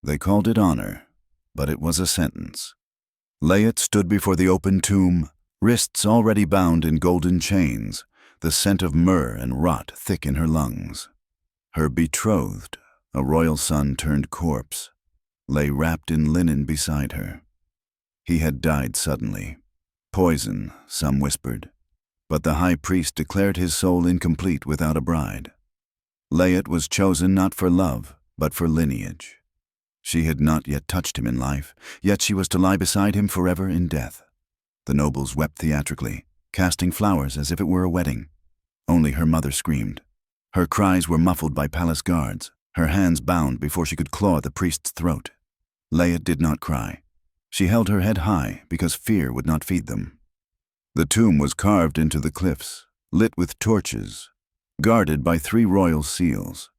They called it honor, but it was a sentence. Layet stood before the open tomb, wrists already bound in golden chains, the scent of myrrh and rot thick in her lungs. Her betrothed, a royal son turned corpse, lay wrapped in linen beside her. He had died suddenly. Poison, some whispered, but the high priest declared his soul incomplete without a bride. Layet was chosen not for love, but for lineage. She had not yet touched him in life, yet she was to lie beside him forever in death. The nobles wept theatrically, casting flowers as if it were a wedding. Only her mother screamed. Her cries were muffled by palace guards, her hands bound before she could claw the priest's throat. Layet did not cry. She held her head high because fear would not feed them. The tomb was carved into the cliffs, lit with torches, guarded by 3 royal seals.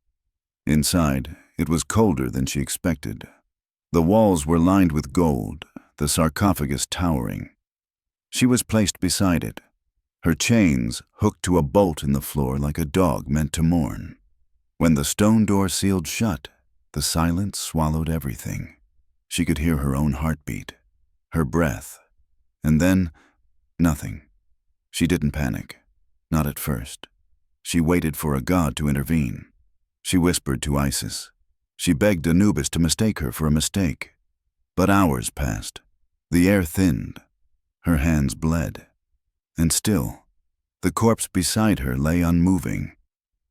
Inside, it was colder than she expected. The walls were lined with gold, the sarcophagus towering. She was placed beside it, her chains hooked to a bolt in the floor like a dog meant to mourn. When the stone door sealed shut, the silence swallowed everything. She could hear her own heartbeat, her breath, and then nothing. She didn't panic, not at first. She waited for a god to intervene. She whispered to Isis. She begged Anubis to mistake her for a mistake. But hours passed. The air thinned. Her hands bled. And still, the corpse beside her lay unmoving,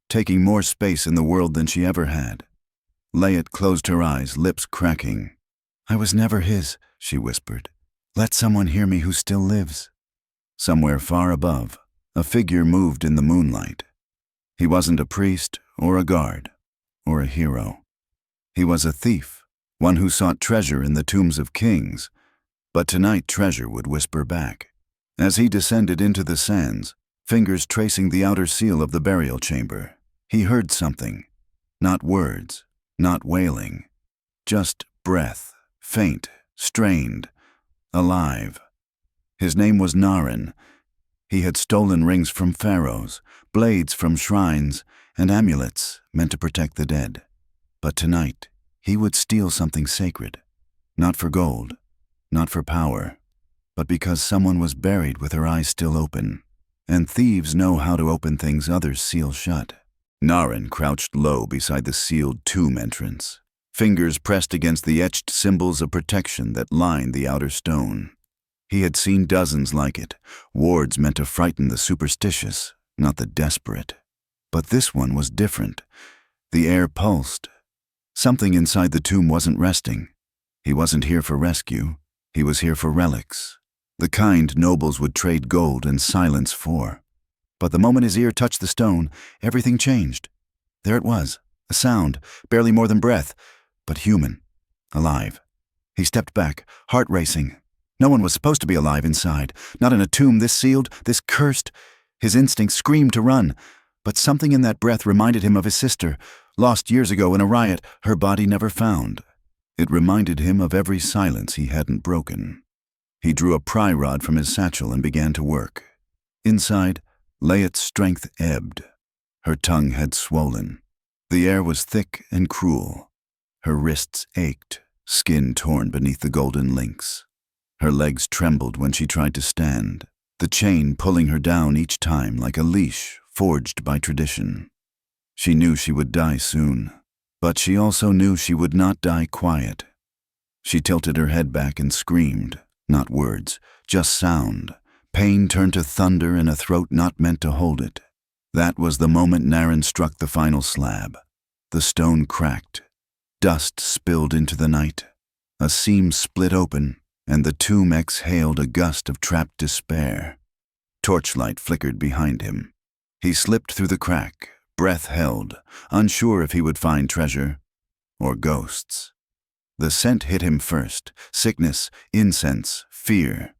taking more space in the world than she ever had. Layet closed her eyes, lips cracking. "I was never his," she whispered. "Let someone hear me who still lives." Somewhere far above, a figure moved in the moonlight. He wasn't a priest or a guard or a hero. He was a thief, one who sought treasure in the tombs of kings, but tonight treasure would whisper back. As he descended into the sands, fingers tracing the outer seal of the burial chamber, he heard something. Not words, not wailing, just breath, faint, strained, alive. His name was Naren. He had stolen rings from pharaohs, blades from shrines, and amulets meant to protect the dead. But tonight, he would steal something sacred, not for gold, not for power, but because someone was buried with her eyes still open, and thieves know how to open things others seal shut. Naren crouched low beside the sealed tomb entrance, fingers pressed against the etched symbols of protection that lined the outer stone. He had seen dozens like it, wards meant to frighten the superstitious, not the desperate. But this one was different. The air pulsed. Something inside the tomb wasn't resting. He wasn't here for rescue. He was here for relics, the kind nobles would trade gold and silence for. But the moment his ear touched the stone, everything changed. There it was, a sound, barely more than breath, but human, alive. He stepped back, heart racing. No one was supposed to be alive inside, not in a tomb this sealed, this cursed. His instinct screamed to run, but something in that breath reminded him of his sister, lost years ago in a riot, her body never found. It reminded him of every silence he hadn't broken. He drew a pry rod from his satchel and began to work. Inside, Layet's strength ebbed. Her tongue had swollen. The air was thick and cruel. Her wrists ached, skin torn beneath the golden links. Her legs trembled when she tried to stand, the chain pulling her down each time like a leash forged by tradition. She knew she would die soon, but she also knew she would not die quiet. She tilted her head back and screamed, not words, just sound. Pain turned to thunder in a throat not meant to hold it. That was the moment Naren struck the final slab. The stone cracked. Dust spilled into the night. A seam split open, and the tomb exhaled a gust of trapped despair. Torchlight flickered behind him. He slipped through the crack, breath held, unsure if he would find treasure or ghosts. The scent hit him first, sickness, incense, fear.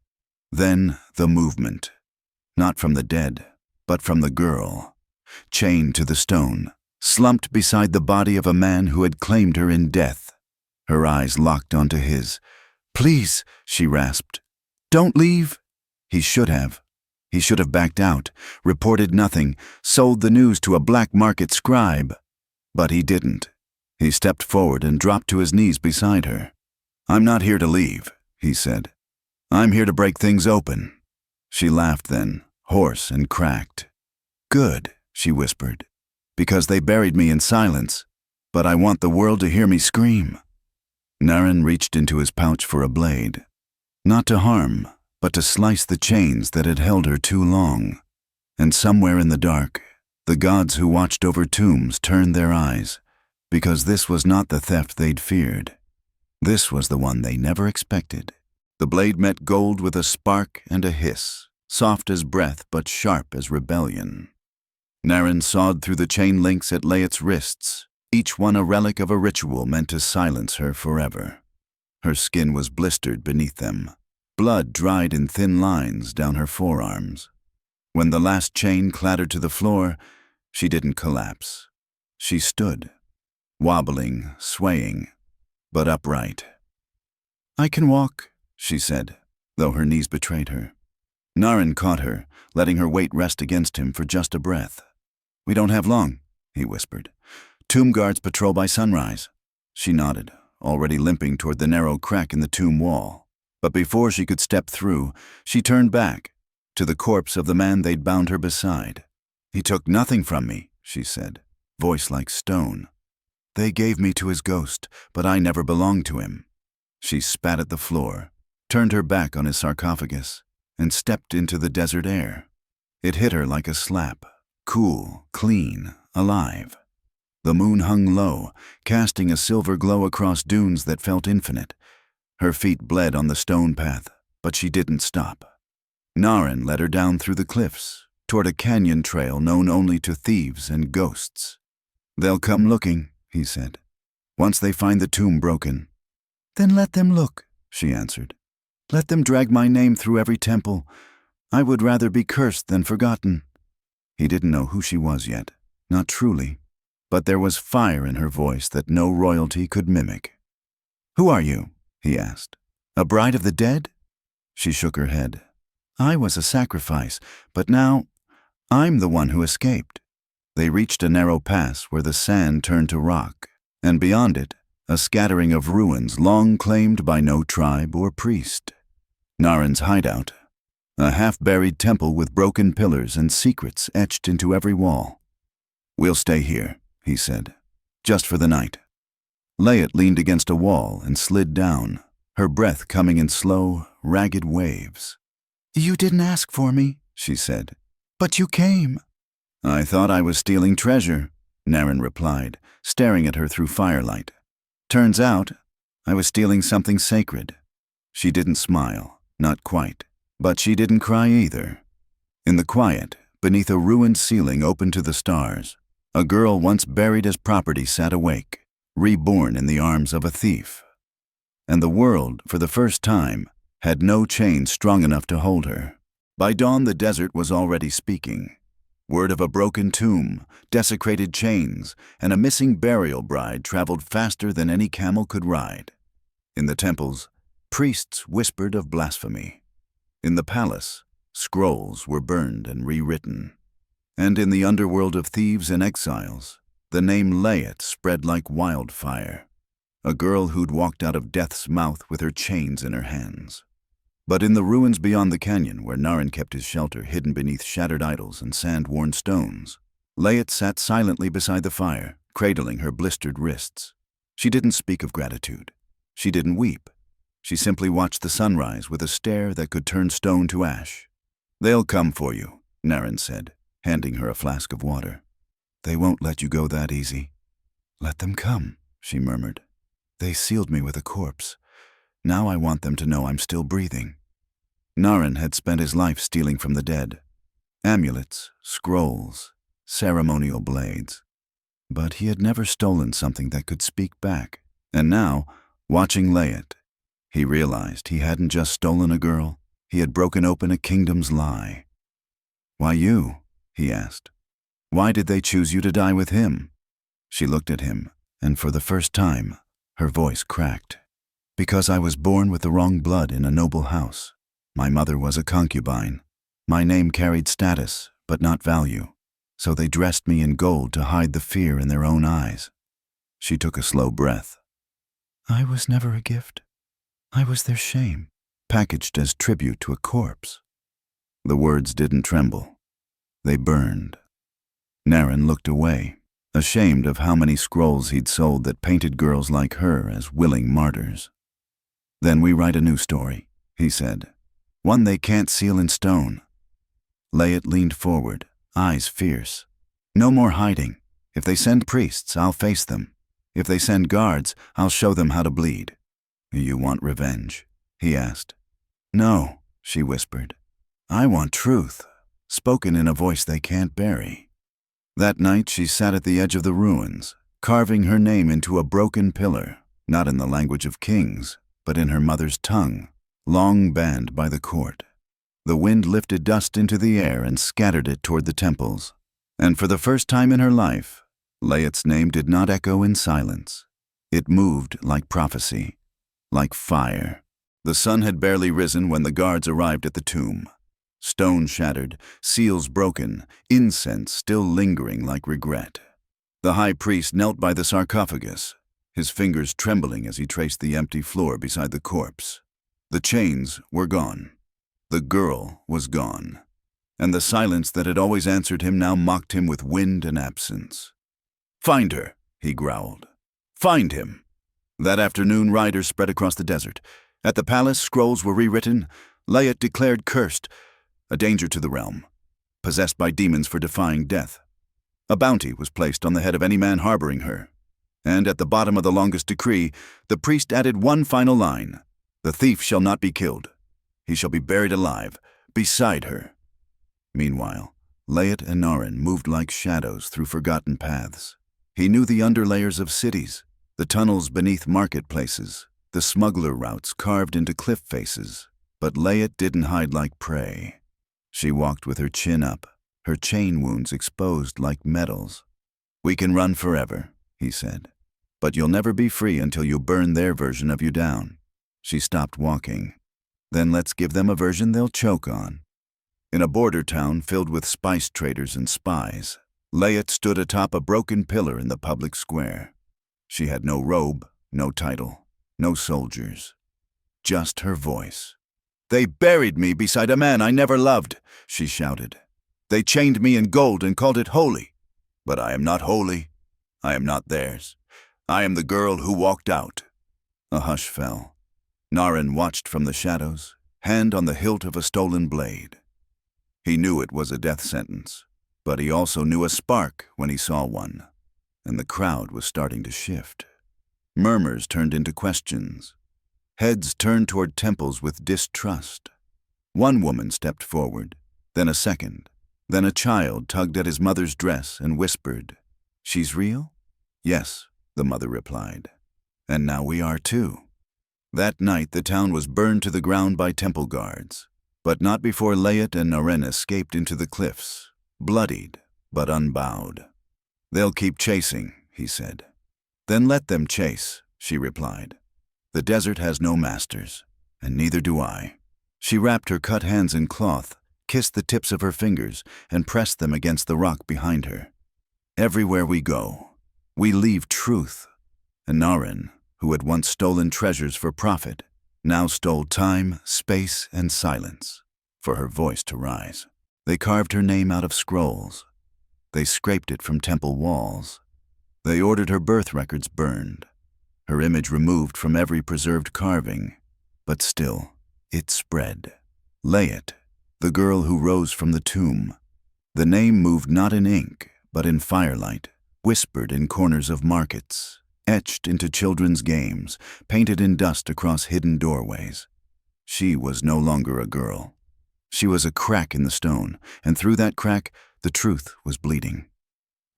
Then the movement, not from the dead, but from the girl, chained to the stone, slumped beside the body of a man who had claimed her in death. Her eyes locked onto his. "Please," she rasped. "Don't leave." He should have. He should have backed out, reported nothing, sold the news to a black market scribe. But he didn't. He stepped forward and dropped to his knees beside her. "I'm not here to leave," he said. "I'm here to break things open." She laughed then, hoarse and cracked. "Good," she whispered, "because they buried me in silence, but I want the world to hear me scream." Naren reached into his pouch for a blade, not to harm, but to slice the chains that had held her too long. And somewhere in the dark, the gods who watched over tombs turned their eyes, because this was not the theft they'd feared. This was the one they never expected. The blade met gold with a spark and a hiss, soft as breath but sharp as rebellion. Naren sawed through the chain links at Layet's wrists, each one a relic of a ritual meant to silence her forever. Her skin was blistered beneath them. Blood dried in thin lines down her forearms. When the last chain clattered to the floor, she didn't collapse. She stood, wobbling, swaying, but upright. "I can walk," she said, though her knees betrayed her. Naren caught her, letting her weight rest against him for just a breath. "We don't have long," he whispered. "Tomb guards patrol by sunrise." She nodded, already limping toward the narrow crack in the tomb wall. But before she could step through, she turned back, to the corpse of the man they'd bound her beside. "He took nothing from me," she said, voice like stone. "They gave me to his ghost, but I never belonged to him." She spat at the floor, turned her back on his sarcophagus, and stepped into the desert air. It hit her like a slap, cool, clean, alive. The moon hung low, casting a silver glow across dunes that felt infinite. Her feet bled on the stone path, but she didn't stop. Naren led her down through the cliffs, toward a canyon trail known only to thieves and ghosts. "They'll come looking," he said, "once they find the tomb broken." "Then let them look," she answered. "Let them drag my name through every temple. I would rather be cursed than forgotten." He didn't know who she was yet, not truly, but there was fire in her voice that no royalty could mimic. "Who are you?" he asked. "A bride of the dead?" She shook her head. "I was a sacrifice, but now I'm the one who escaped." They reached a narrow pass where the sand turned to rock, and beyond it, a scattering of ruins long claimed by no tribe or priest. Naren's hideout, a half-buried temple with broken pillars and secrets etched into every wall. "We'll stay here," he said, "just for the night." Layet leaned against a wall and slid down, her breath coming in slow, ragged waves. "You didn't ask for me," she said, "but you came." "I thought I was stealing treasure," Naren replied, staring at her through firelight. "Turns out, I was stealing something sacred." She didn't smile, not quite, but she didn't cry either. In the quiet, beneath a ruined ceiling open to the stars, a girl once buried as property sat awake, reborn in the arms of a thief. And the world, for the first time, had no chain strong enough to hold her. By dawn, the desert was already speaking. Word of a broken tomb, desecrated chains, and a missing burial bride traveled faster than any camel could ride. In the temples, priests whispered of blasphemy. In the palace, scrolls were burned and rewritten. And in the underworld of thieves and exiles, the name Layet spread like wildfire, a girl who'd walked out of death's mouth with her chains in her hands. But in the ruins beyond the canyon, where Naren kept his shelter hidden beneath shattered idols and sand-worn stones, Layet sat silently beside the fire, cradling her blistered wrists. She didn't speak of gratitude. She didn't weep. She simply watched the sunrise with a stare that could turn stone to ash. "They'll come for you," Naren said, handing her a flask of water. "They won't let you go that easy." "Let them come," she murmured. "They sealed me with a corpse. Now I want them to know I'm still breathing." Naren had spent his life stealing from the dead. Amulets, scrolls, ceremonial blades. But he had never stolen something that could speak back. And now, watching Layet, he realized he hadn't just stolen a girl, he had broken open a kingdom's lie. "Why you?" he asked. "Why did they choose you to die with him?" She looked at him, and for the first time, her voice cracked. "Because I was born with the wrong blood in a noble house. My mother was a concubine. My name carried status, but not value. So they dressed me in gold to hide the fear in their own eyes." She took a slow breath. I was never a gift. I was their shame, packaged as tribute to a corpse. The words didn't tremble. They burned. Naren looked away, ashamed of how many scrolls he'd sold that painted girls like her as willing martyrs. Then we write a new story, he said. One they can't seal in stone. Layet leaned forward, eyes fierce. No more hiding. If they send priests, I'll face them. If they send guards, I'll show them how to bleed. You want revenge? He asked. No, she whispered. I want truth, spoken in a voice they can't bury. That night she sat at the edge of the ruins, carving her name into a broken pillar, not in the language of kings, but in her mother's tongue, long banned by the court. The wind lifted dust into the air and scattered it toward the temples. And for the first time in her life, Layet's name did not echo in silence. It moved like prophecy, like fire. The sun had barely risen when the guards arrived at the tomb. Stone shattered, seals broken, incense still lingering like regret. The high priest knelt by the sarcophagus, his fingers trembling as he traced the empty floor beside the corpse. The chains were gone. The girl was gone. And the silence that had always answered him now mocked him with wind and absence. Find her, he growled. Find him. That afternoon, riders spread across the desert. At the palace, scrolls were rewritten. Layet declared cursed, a danger to the realm, possessed by demons for defying death. A bounty was placed on the head of any man harboring her. And at the bottom of the longest decree, the priest added one final line. The thief shall not be killed. He shall be buried alive, beside her. Meanwhile, Layet and Naren moved like shadows through forgotten paths. He knew the underlayers of cities, the tunnels beneath marketplaces, the smuggler routes carved into cliff faces. But Layet didn't hide like prey. She walked with her chin up, her chain wounds exposed like medals. We can run forever, he said, but you'll never be free until you burn their version of you down. She stopped walking. Then let's give them a version they'll choke on. In a border town filled with spice traders and spies, Layet stood atop a broken pillar in the public square. She had no robe, no title, no soldiers. Just her voice. They buried me beside a man I never loved, she shouted. They chained me in gold and called it holy. But I am not holy. I am not theirs. I am the girl who walked out. A hush fell. Naren watched from the shadows, hand on the hilt of a stolen blade. He knew it was a death sentence, but he also knew a spark when he saw one, and the crowd was starting to shift. Murmurs turned into questions. Heads turned toward temples with distrust. One woman stepped forward, then a second. Then a child tugged at his mother's dress and whispered, "She's real?" "Yes," the mother replied. "And now we are too." That night the town was burned to the ground by temple guards, but not before Layet and Naren escaped into the cliffs, bloodied but unbowed. "They'll keep chasing," he said. "Then let them chase," she replied. "The desert has no masters, and neither do I." She wrapped her cut hands in cloth, kissed the tips of her fingers, and pressed them against the rock behind her. "Everywhere we go, we leave truth." And Naren, who had once stolen treasures for profit, now stole time, space, and silence for her voice to rise. They carved her name out of scrolls. They scraped it from temple walls. They ordered her birth records burned, her image removed from every preserved carving. But still, it spread. Layet, the girl who rose from the tomb. The name moved not in ink, but in firelight, whispered in corners of markets, etched into children's games, painted in dust across hidden doorways. She was no longer a girl. She was a crack in the stone, and through that crack, the truth was bleeding.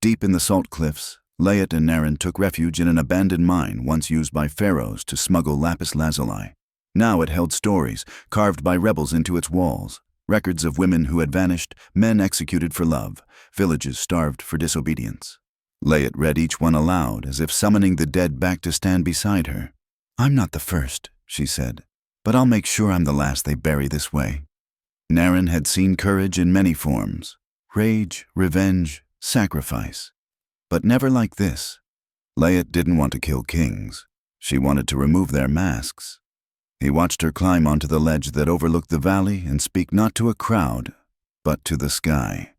Deep in the salt cliffs, Layet and Naren took refuge in an abandoned mine once used by pharaohs to smuggle lapis lazuli. Now it held stories, carved by rebels into its walls, records of women who had vanished, men executed for love, villages starved for disobedience. Layet read each one aloud, as if summoning the dead back to stand beside her. "I'm not the first," she said, "but I'll make sure I'm the last they bury this way." Naren had seen courage in many forms, rage, revenge, sacrifice, but never like this. Layet didn't want to kill kings. She wanted to remove their masks. He watched her climb onto the ledge that overlooked the valley and speak not to a crowd, but to the sky.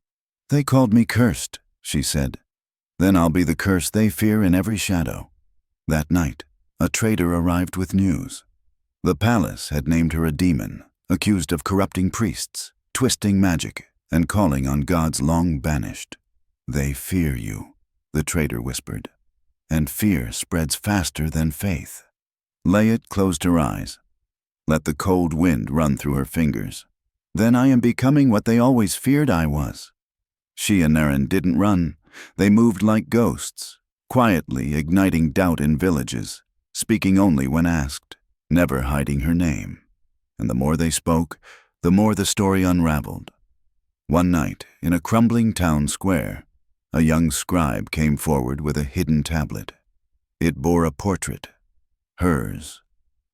"They called me cursed," she said. "Then I'll be the curse they fear in every shadow." That night, a trader arrived with news. The palace had named her a demon, accused of corrupting priests, twisting magic, and calling on gods long banished. "They fear you," the trader whispered, "and fear spreads faster than faith." Layet closed her eyes. Let the cold wind run through her fingers. "Then I am becoming what they always feared I was." She and Naren didn't run. They moved like ghosts, quietly igniting doubt in villages, speaking only when asked, never hiding her name. And the more they spoke, the more the story unraveled. One night, in a crumbling town square, a young scribe came forward with a hidden tablet. It bore a portrait. Hers.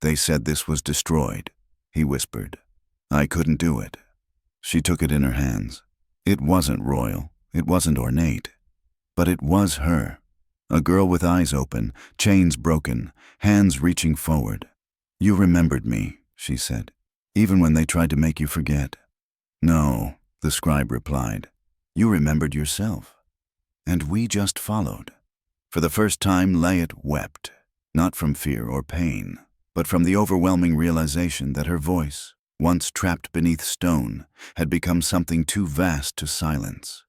"They said this was destroyed," he whispered. "I couldn't do it." She took it in her hands. It wasn't royal, it wasn't ornate, but it was her. A girl with eyes open, chains broken, hands reaching forward. "You remembered me," she said, "even when they tried to make you forget." "No," the scribe replied. "You remembered yourself. And we just followed." For the first time, Layet wept, not from fear or pain, but from the overwhelming realization that her voice, once trapped beneath stone, had become something too vast to silence.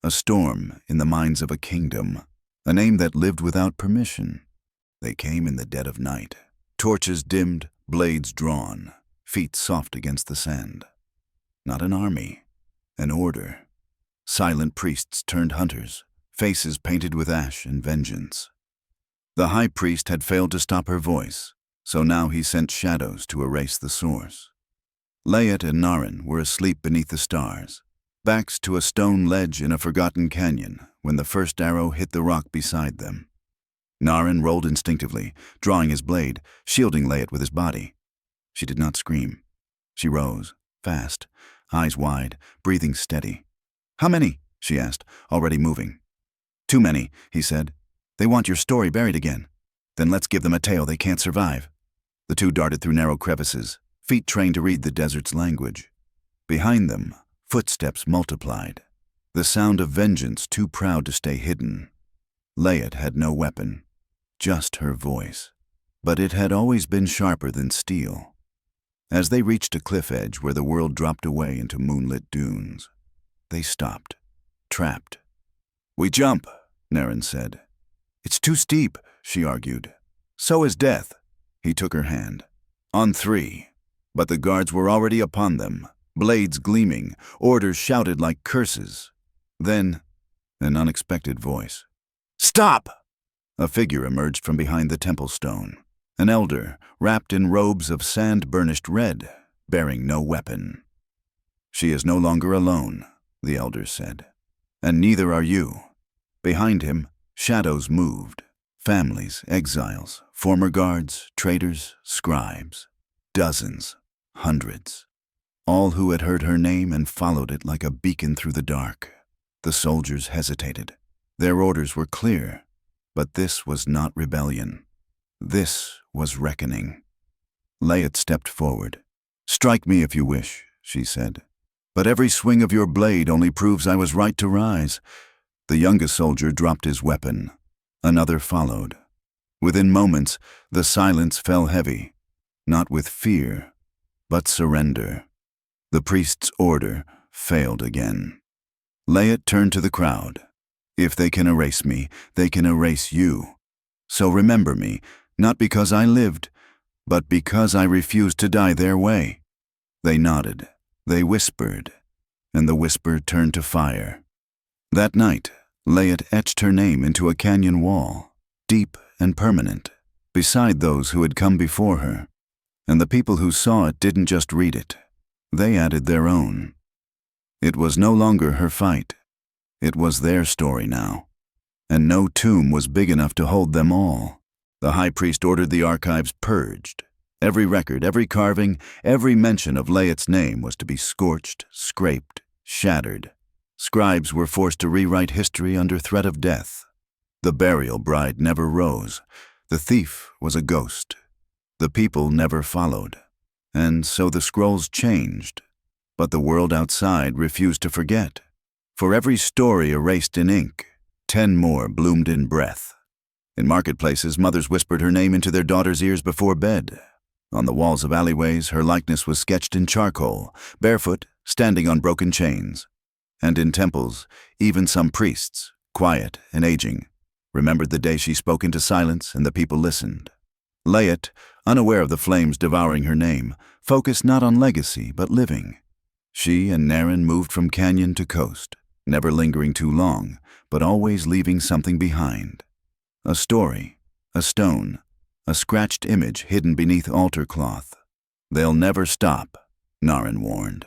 A storm in the minds of a kingdom, a name that lived without permission. They came in the dead of night, torches dimmed, blades drawn, feet soft against the sand. Not an army, an order. Silent priests turned hunters, faces painted with ash and vengeance. The high priest had failed to stop her voice, so now he sent shadows to erase the source. Layet and Naren were asleep beneath the stars, backs to a stone ledge in a forgotten canyon when the first arrow hit the rock beside them. Naren rolled instinctively, drawing his blade, shielding Layet with his body. She did not scream. She rose, fast, eyes wide, breathing steady. "How many?" she asked, already moving. "Too many," he said. "They want your story buried again. Then let's give them a tale they can't survive." The two darted through narrow crevices, feet trained to read the desert's language. Behind them, footsteps multiplied, the sound of vengeance too proud to stay hidden. Layet had no weapon, just her voice, but it had always been sharper than steel. As they reached a cliff edge where the world dropped away into moonlit dunes, they stopped, trapped. "We jump," Naren said. "It's too steep," she argued. "So is death." He took her hand. "On 3. But the guards were already upon them, blades gleaming, orders shouted like curses. Then, an unexpected voice. "Stop!" A figure emerged from behind the temple stone, an elder wrapped in robes of sand-burnished red, bearing no weapon. "She is no longer alone," the elder said, "and neither are you." Behind him, shadows moved. Families, exiles, former guards, traders, scribes. Dozens, hundreds. All who had heard her name and followed it like a beacon through the dark. The soldiers hesitated. Their orders were clear, but this was not rebellion. This was reckoning. Layet stepped forward. "Strike me if you wish," she said. "But every swing of your blade only proves I was right to rise." The youngest soldier dropped his weapon. Another followed. Within moments, the silence fell heavy, not with fear, but surrender. The priest's order failed again. Layet turned to the crowd. "If they can erase me, they can erase you. So remember me, not because I lived, but because I refused to die their way." They nodded, they whispered, and the whisper turned to fire. That night, Layet etched her name into a canyon wall, deep and permanent, beside those who had come before her. And the people who saw it didn't just read it. They added their own. It was no longer her fight. It was their story now. And no tomb was big enough to hold them all. The high priest ordered the archives purged. Every record, every carving, every mention of Layet's name was to be scorched, scraped, shattered. Scribes were forced to rewrite history under threat of death. The burial bride never rose. The thief was a ghost. The people never followed. And so the scrolls changed. But the world outside refused to forget. For every story erased in ink, 10 more bloomed in breath. In marketplaces, mothers whispered her name into their daughters' ears before bed. On the walls of alleyways, her likeness was sketched in charcoal, barefoot, standing on broken chains. And in temples, even some priests, quiet and aging, remembered the day she spoke into silence and the people listened. Layet, unaware of the flames devouring her name, focused not on legacy but living. She and Naren moved from canyon to coast, never lingering too long, but always leaving something behind. A story, a stone, a scratched image hidden beneath altar cloth. They'll never stop, Naren warned.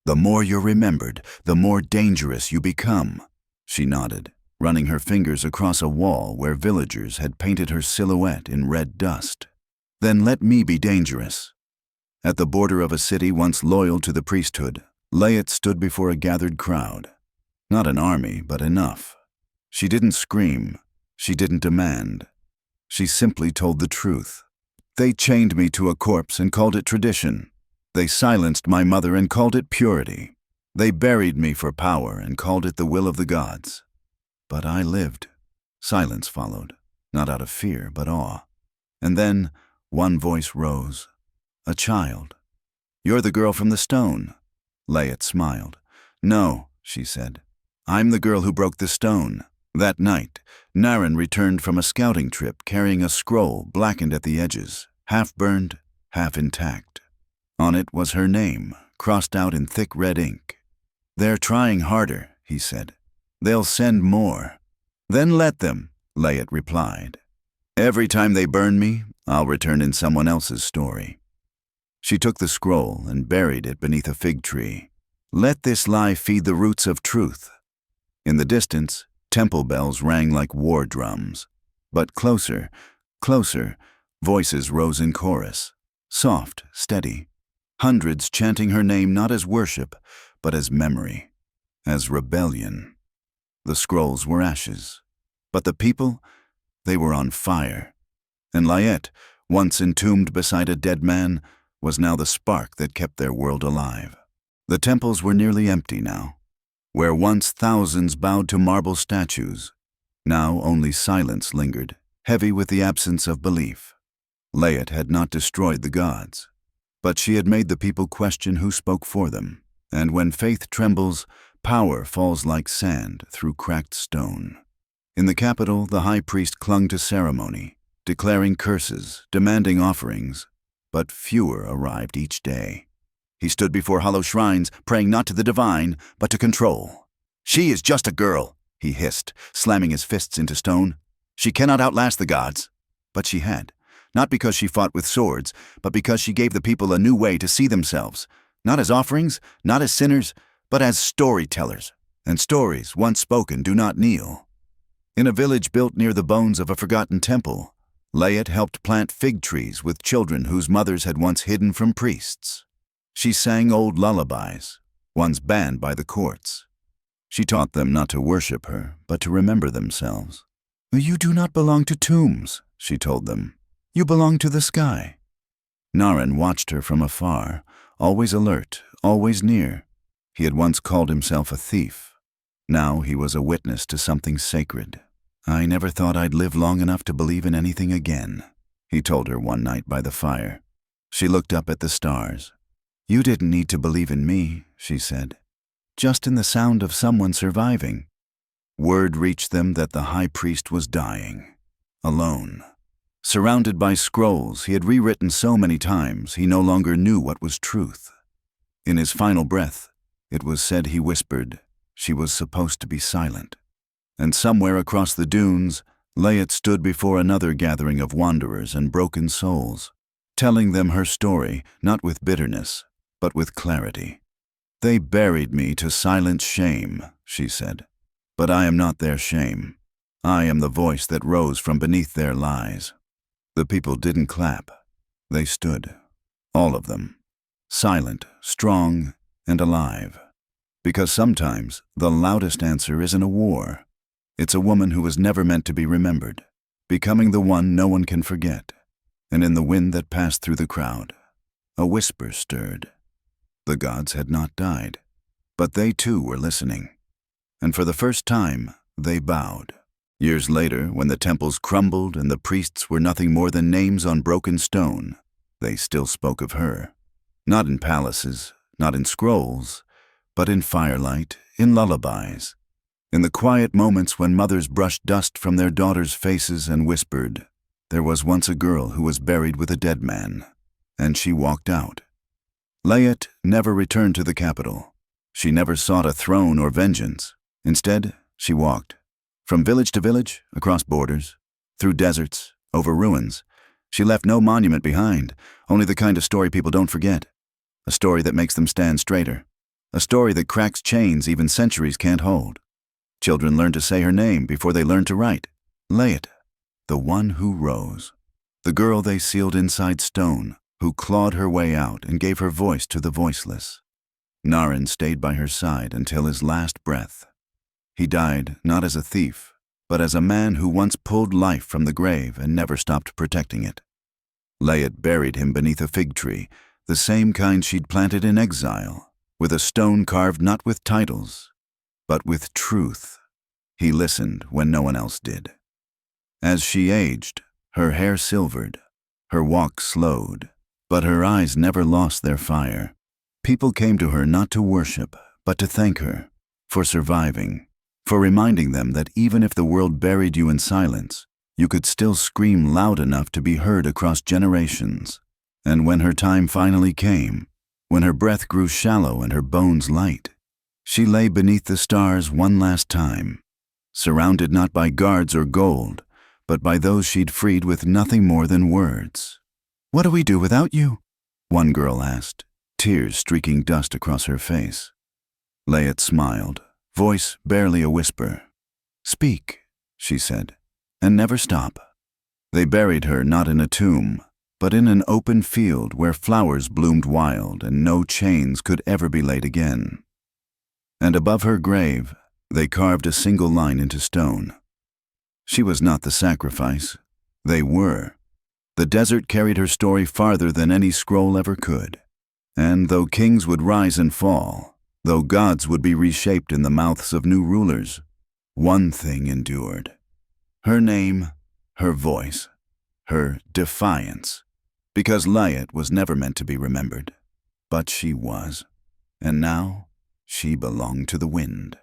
The more you're remembered, the more dangerous you become. She nodded, running her fingers across a wall where villagers had painted her silhouette in red dust. Then let me be dangerous. At the border of a city once loyal to the priesthood, Layet stood before a gathered crowd. Not an army, but enough. She didn't scream. She didn't demand. She simply told the truth. They chained me to a corpse and called it tradition. They silenced my mother and called it purity. They buried me for power and called it the will of the gods. But I lived. Silence followed, not out of fear, but awe. And then one voice rose. A child. You're the girl from the stone. Layet smiled. No, she said. I'm the girl who broke the stone. That night, Naren returned from a scouting trip carrying a scroll blackened at the edges, half burned, half intact. On it was her name, crossed out in thick red ink. They're trying harder, he said. They'll send more. Then let them, Layet replied. Every time they burn me, I'll return in someone else's story. She took the scroll and buried it beneath a fig tree. Let this lie feed the roots of truth. In the distance, temple bells rang like war drums. But closer, closer, voices rose in chorus, soft, steady. Hundreds chanting her name not as worship, but as memory, as rebellion. The scrolls were ashes, but the people, they were on fire. And Layet, once entombed beside a dead man, was now the spark that kept their world alive. The temples were nearly empty now. Where once thousands bowed to marble statues, now only silence lingered, heavy with the absence of belief. Layet had not destroyed the gods, but she had made the people question who spoke for them. And when faith trembles, power falls like sand through cracked stone. In the capital, the high priest clung to ceremony, declaring curses, demanding offerings, but fewer arrived each day. He stood before hollow shrines, praying not to the divine, but to control. She is just a girl, he hissed, slamming his fists into stone. She cannot outlast the gods. But she had, not because she fought with swords, but because she gave the people a new way to see themselves, not as offerings, not as sinners, but as storytellers. And stories, once spoken, do not kneel. In a village built near the bones of a forgotten temple, Layet helped plant fig trees with children whose mothers had once hidden from priests. She sang old lullabies, once banned by the courts. She taught them not to worship her, but to remember themselves. You do not belong to tombs, she told them. You belong to the sky. Naren watched her from afar, always alert, always near. He had once called himself a thief. Now he was a witness to something sacred. I never thought I'd live long enough to believe in anything again, he told her one night by the fire. She looked up at the stars. You didn't need to believe in me, she said. Just in the sound of someone surviving. Word reached them that the high priest was dying, alone. Surrounded by scrolls he had rewritten so many times he no longer knew what was truth. In his final breath, it was said he whispered, she was supposed to be silent. And somewhere across the dunes, Layet stood before another gathering of wanderers and broken souls, telling them her story, not with bitterness, but with clarity. They buried me to silence shame, she said. But I am not their shame. I am the voice that rose from beneath their lies. The people didn't clap. They stood, all of them, silent, strong, and alive. Because sometimes the loudest answer isn't a war. It's a woman who was never meant to be remembered, becoming the one no one can forget. And in the wind that passed through the crowd, a whisper stirred. The gods had not died, but they too were listening. And for the first time, they bowed. Years later, when the temples crumbled and the priests were nothing more than names on broken stone, they still spoke of her. Not in palaces, not in scrolls, but in firelight, in lullabies. In the quiet moments when mothers brushed dust from their daughters' faces and whispered, "There was once a girl who was buried with a dead man," and she walked out. Layat never returned to the capital. She never sought a throne or vengeance. Instead, she walked. From village to village, across borders, through deserts, over ruins. She left no monument behind, only the kind of story people don't forget. A story that makes them stand straighter. A story that cracks chains even centuries can't hold. Children learn to say her name before they learn to write. Layat, the one who rose. The girl they sealed inside stone, who clawed her way out and gave her voice to the voiceless. Naren stayed by her side until his last breath. He died not as a thief, but as a man who once pulled life from the grave and never stopped protecting it. Layat buried him beneath a fig tree, the same kind she'd planted in exile, with a stone carved not with titles, but with truth. He listened when no one else did. As she aged, her hair silvered, her walk slowed, but her eyes never lost their fire. People came to her not to worship, but to thank her for surviving, for reminding them that even if the world buried you in silence, you could still scream loud enough to be heard across generations. And when her time finally came, when her breath grew shallow and her bones light, she lay beneath the stars one last time, surrounded not by guards or gold, but by those she'd freed with nothing more than words. "What do we do without you?" one girl asked, tears streaking dust across her face. Layat smiled, voice barely a whisper. "Speak," she said, "and never stop." They buried her not in a tomb, but in an open field where flowers bloomed wild and no chains could ever be laid again. And above her grave, they carved a single line into stone. She was not the sacrifice. They were. The desert carried her story farther than any scroll ever could. And though kings would rise and fall, though gods would be reshaped in the mouths of new rulers, one thing endured. Her name, her voice, her defiance. Because Layat was never meant to be remembered. But she was. And now, she belonged to the wind.